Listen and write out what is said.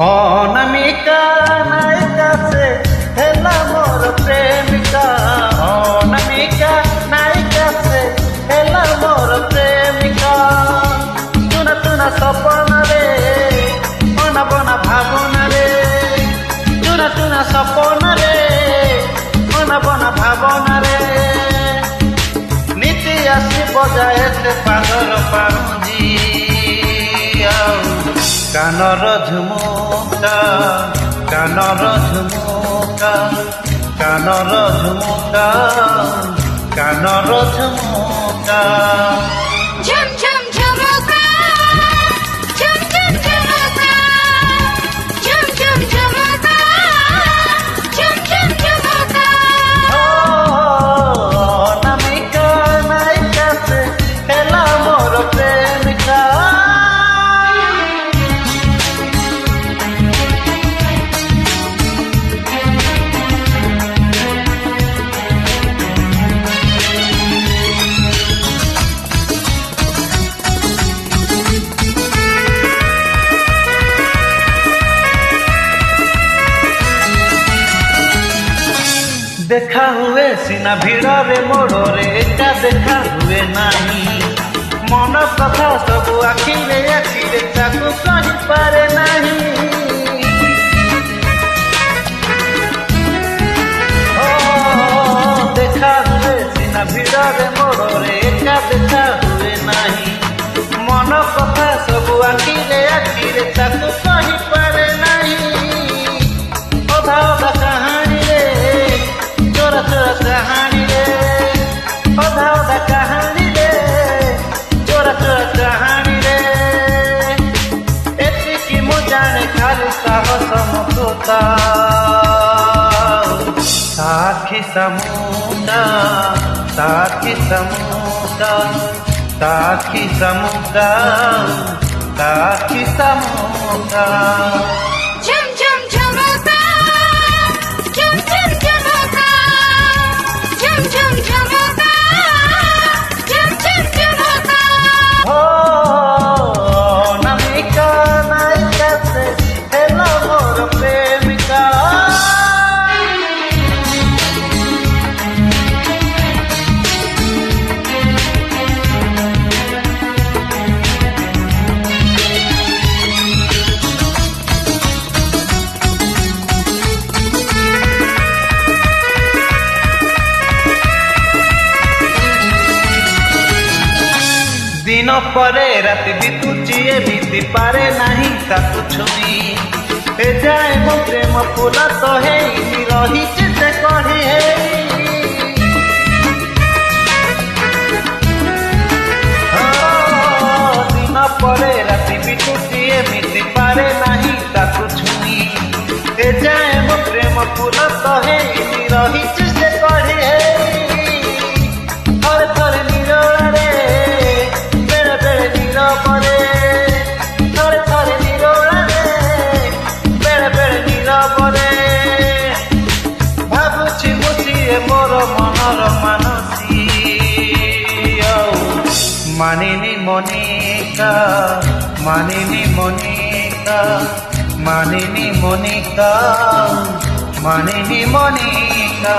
অনামিকা নায়িকা সে হেলা মোর প্রেমিকা। অনামিকা নায়িকা সে হেলা মোর প্রেমিকা। তুনা তুনা সপনরে অনাবনা ভাবনারে। তুনা তুনা সপনরে অনাবনা ভাবনারে। নীতি আসি বজায় সে পাগল পাঞ্জি। কানর ঝুমুকা কানর ঝুমুকা কানর ঝুমুকা কানর ঝুমুকা। ঝুম ঝুম ঝুমুকা ঝুম ঝুম ঝুমুকা ঝুম ঝুম ঝুমুকা ঝুম ঝুম ঝুমুকা। অনামিকা নায়িকা সে হেলা মোর প্রেমিকা। देखा हुए सीना भिड़े मोड़े एका देखा हुए नहीं। मन कथा सब आखिरे आखिरे ताकू कही पारे नहीं। देखा हुए सीना भिड़े मोड़े एका देखा हुए नहीं। मन कथा सब आखिरे आखिरे ताकू कही पारे नहीं। अधा अधा कहानी रे चोरा चोरा कहानी रे। अधा अधा कहानी रे चोरा चोरा कहानी रे। एतिकी मु जाने खाली साहस मुक्ता। साखी समुद्र साखी समुद्र साखी समुद्र साखी समुद्र। झुम झुम झुमुका झुम झुम झुमुका झुम झुम झुमुका झुम झुम झुमुका। অনামিকা নায়িকা সে হেলা মোর প্রেমিকা। दिन परे राति बीतुची ए बीती पारे नहीं ताकू छुई। ए जाए मो प्रेम फूला तो है रही से कही है। दिन परे राति बीतुची ए बीती पारे नहीं ताकू छुई। ए जाए मो प्रेम फूला तो है रही से कही है। थरे थरे निरोला रे बेले बेले नीरबरे। थरे थरे निरोला रे बेले बेले नीरबरे। भाबुची बुची ए मोर मनर मानसी। मानिनी मनिका मानिनी मनिका मानिनी मनिका मानिनी मनिका।